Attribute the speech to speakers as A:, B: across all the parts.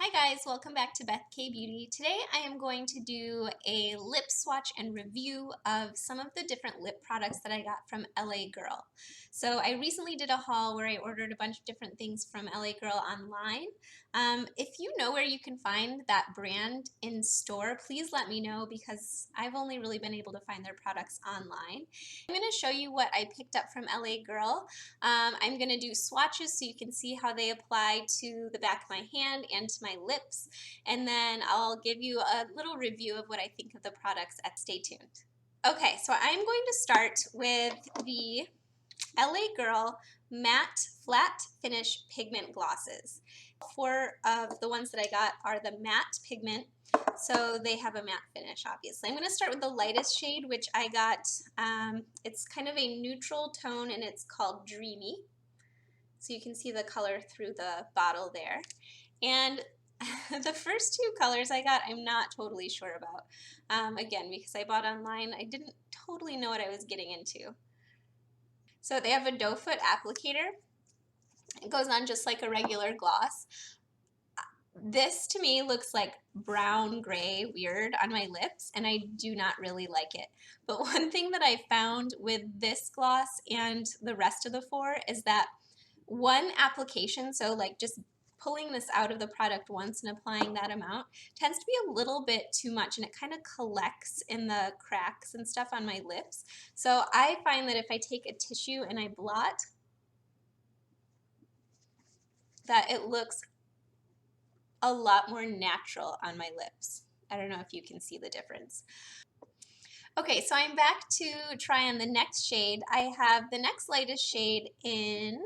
A: Hi guys, welcome back to Beth K Beauty. Today I am going to do a lip swatch and review of some of the different lip products that I got from LA Girl. So I recently did a haul where I ordered a bunch of different things from LA Girl online. If you know where you can find that brand in store, please let me know because I've only really been able to find their products online. I'm going to show you what I picked up from LA Girl. I'm going to do swatches so you can see how they apply to the back of my hand and to my lips, and then I'll give you a little review of what I think of the products. Stay tuned. Okay, so I'm going to start with the LA Girl Matte Flat Finish Pigment Glosses. 4 of the ones that I got are the matte pigment, so they have a matte finish, obviously. I'm going to start with the lightest shade, which I got. It's kind of a neutral tone, and it's called Dreamy. So you can see the color through the bottle there. And the first 2 colors I got, I'm not totally sure about. Again, because I bought online, I didn't totally know what I was getting into. So they have a doe foot applicator. It goes on just like a regular gloss. This to me looks like brown gray weird on my lips, and I do not really like it. But one thing that I found with this gloss and the rest of the 4 is that one application, so like just pulling this out of the product once and applying that amount, tends to be a little bit too much, and it kind of collects in the cracks and stuff on my lips. So I find that if I take a tissue and I blot, that it looks a lot more natural on my lips. I don't know if you can see the difference. Okay, so I'm back to try on the next shade. I have the next lightest shade in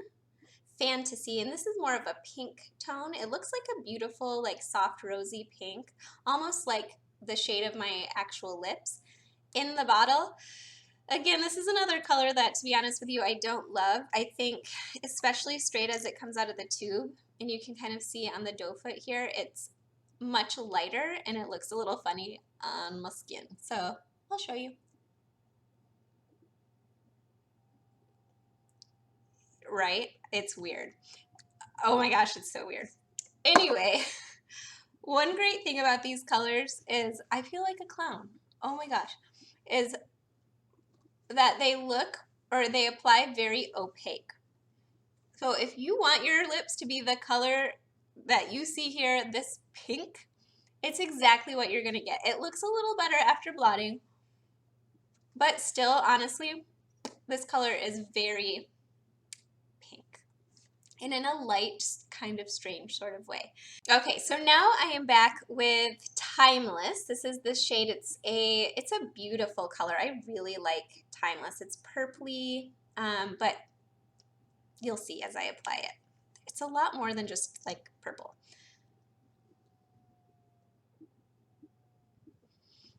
A: Fantasy, and this is more of a pink tone. It looks like a beautiful, like soft rosy pink, almost like the shade of my actual lips in the bottle. Again, this is another color that, to be honest with you, I don't love. I think, especially straight as it comes out of the tube, and you can kind of see on the doe foot here, it's much lighter and it looks a little funny on my skin. So I'll show you. Right? It's weird. Oh my gosh, it's so weird. Anyway, one great thing about these colors is I feel like a clown. Oh my gosh. Is that they look, or they apply very opaque. So if you want your lips to be the color that you see here, this pink, it's exactly what you're going to get. It looks a little better after blotting, but still, honestly, this color is very pink and in a light, kind of strange sort of way. Okay, so now I am back with Timeless. This is the shade. It's a beautiful color. I really like Timeless. It's purpley, but you'll see as I apply it. It's a lot more than just like purple.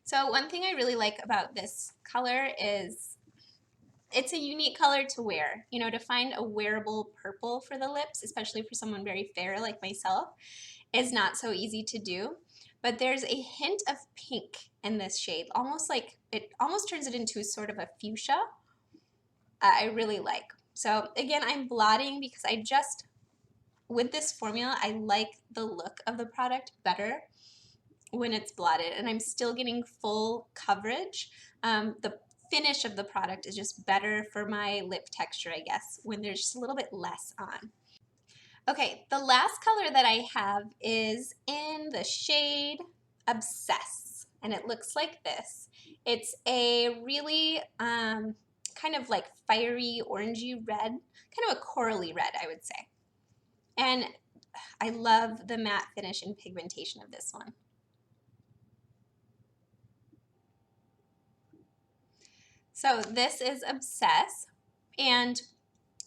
A: So one thing I really like about this color is it's a unique color to wear. You know, to find a wearable purple for the lips, especially for someone very fair like myself, is not so easy to do. But there's a hint of pink in this shade, almost like it almost turns it into sort of a fuchsia. I really like. So again, I'm blotting because with this formula, I like the look of the product better when it's blotted, and I'm still getting full coverage. The finish of the product is just better for my lip texture, I guess, when there's just a little bit less on. Okay, the last color that I have is in the shade Obsess, and it looks like this. It's a really kind of like fiery orangey red, kind of a corally red, I would say. And I love the matte finish and pigmentation of this one. So this is Obsess, and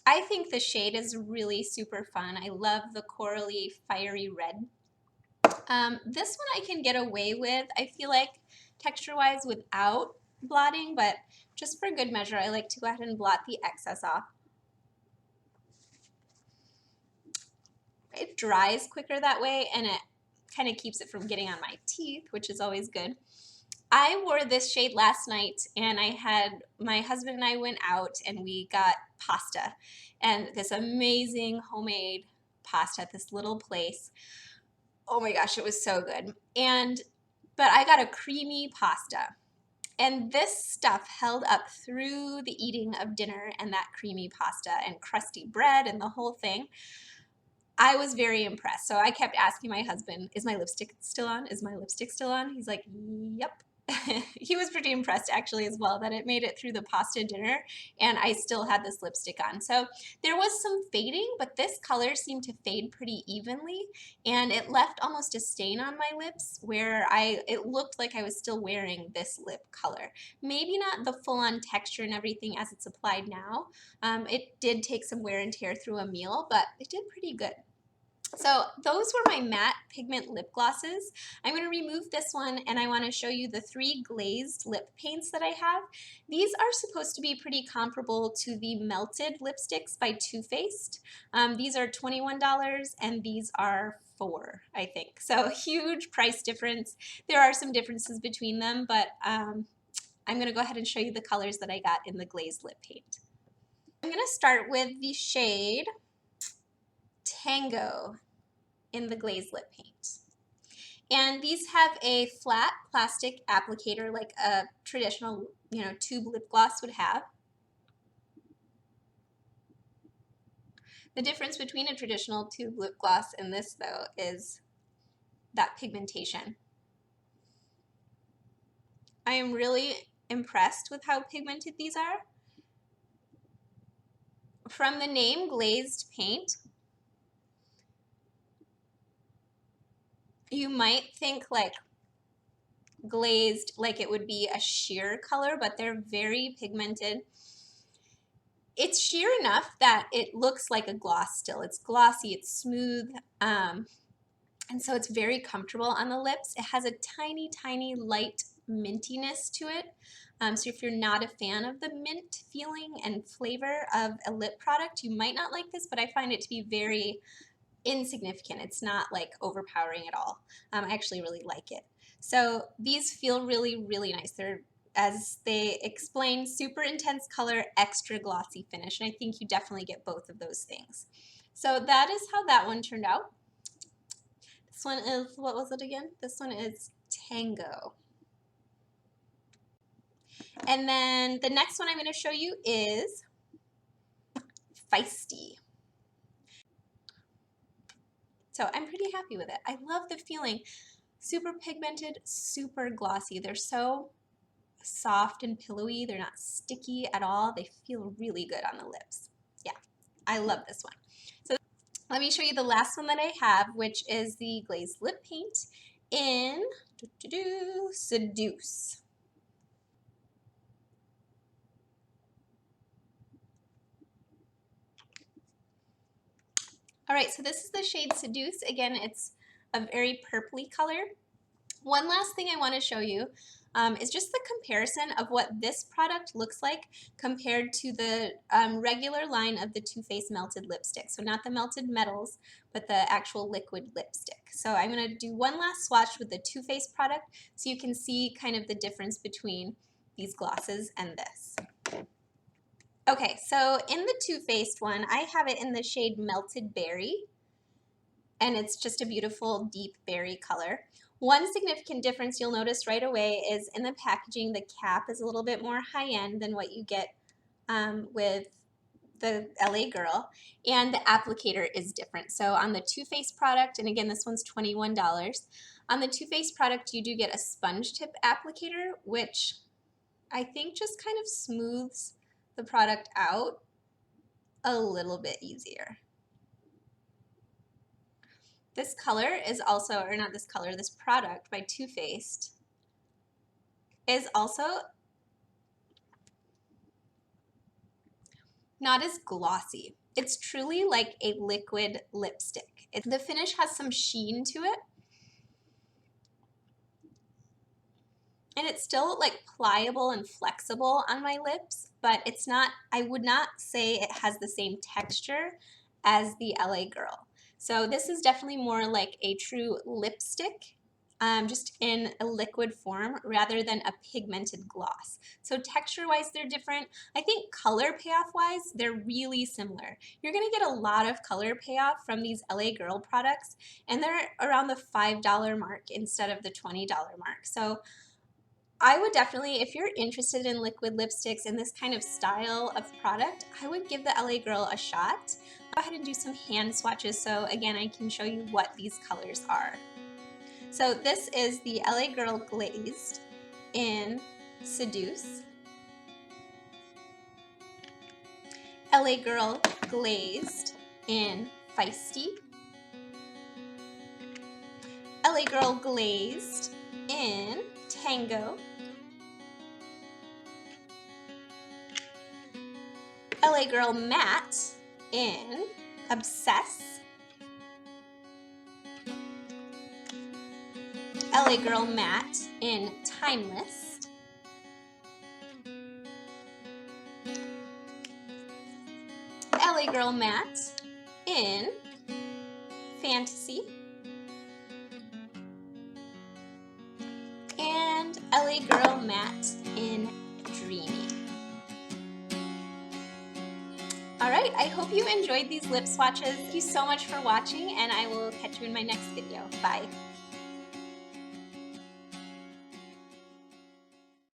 A: I think the shade is really super fun. I love the corally fiery red. This one I can get away with, I feel like, texture-wise without blotting, but just for good measure, I like to go ahead and blot the excess off. It dries quicker that way, and it kind of keeps it from getting on my teeth, which is always good. I wore this shade last night, and my husband and I went out and we got pasta, and this amazing homemade pasta at this little place. Oh my gosh, it was so good. But I got a creamy pasta. And this stuff held up through the eating of dinner and that creamy pasta and crusty bread and the whole thing. I was very impressed. So I kept asking my husband, is my lipstick still on? Is my lipstick still on? He's like, yep. He was pretty impressed actually as well that it made it through the pasta dinner and I still had this lipstick on. So there was some fading, but this color seemed to fade pretty evenly and it left almost a stain on my lips where it looked like I was still wearing this lip color. Maybe not the full-on texture and everything as it's applied now. It did take some wear and tear through a meal, but it did pretty good. So those were my matte pigment lip glosses. I'm going to remove this one and I want to show you the 3 glazed lip paints that I have. These are supposed to be pretty comparable to the melted lipsticks by Too Faced. These are $21 and these are $4, I think. So huge price difference. There are some differences between them, but I'm going to go ahead and show you the colors that I got in the glazed lip paint. I'm going to start with the shade Tango in the glazed lip paint. And these have a flat plastic applicator like a traditional, tube lip gloss would have. The difference between a traditional tube lip gloss and this though is that pigmentation. I am really impressed with how pigmented these are. From the name glazed paint, you might think like glazed like it would be a sheer color, but they're very pigmented. It's sheer enough that it looks like a gloss still. It's glossy, it's smooth, and so it's very comfortable on the lips. It has a tiny, tiny light mintiness to it. So if you're not a fan of the mint feeling and flavor of a lip product, you might not like this, but I find it to be very insignificant. It's not like overpowering at all. I actually really like it. So these feel really, really nice. They're, as they explain, super intense color, extra glossy finish, and I think you definitely get both of those things. So that is how that one turned out. This one is, what was it again? This one is Tango. And then the next one I'm going to show you is Feisty. So I'm pretty happy with it. I love the feeling. Super pigmented, super glossy. They're so soft and pillowy. They're not sticky at all. They feel really good on the lips. Yeah, I love this one. So let me show you the last one that I have, which is the glazed lip paint in Seduce. All right, so this is the shade Seduce. Again, it's a very purpley color. One last thing I want to show you is just the comparison of what this product looks like compared to the regular line of the Too Faced melted lipstick. So not the melted metals, but the actual liquid lipstick. So I'm going to do one last swatch with the Too Faced product so you can see kind of the difference between these glosses and this. Okay, so in the Too Faced one, I have it in the shade Melted Berry, and it's just a beautiful deep berry color. One significant difference you'll notice right away is in the packaging, the cap is a little bit more high-end than what you get with the LA Girl, and the applicator is different. So on the Too Faced product, and again, this one's $21, on the Too Faced product, you do get a sponge tip applicator, which I think just kind of smooths the product out a little bit easier. This color is also, or not this color, this product by Too Faced is also not as glossy. It's truly like a liquid lipstick. The finish has some sheen to it. And it's still like pliable and flexible on my lips, but it's not, I would not say it has the same texture as the LA Girl. So this is definitely more like a true lipstick just in a liquid form rather than a pigmented gloss. So texture-wise, they're different. I think color payoff-wise, they're really similar. You're gonna get a lot of color payoff from these LA Girl products, and they're around the $5 mark instead of the $20 mark. So I would definitely, if you're interested in liquid lipsticks and this kind of style of product, I would give the LA Girl a shot. I'll go ahead and do some hand swatches so again I can show you what these colors are. So this is the LA Girl Glazed in Seduce, LA Girl Glazed in Feisty, LA Girl Glazed in Tango, LA Girl Matte in Obsess, LA Girl Matte in Timeless, LA Girl Matte in Fantasy, and LA Girl Matte in Dreamy. Alright, I hope you enjoyed these lip swatches. Thank you so much for watching, and I will catch you in my next video. Bye!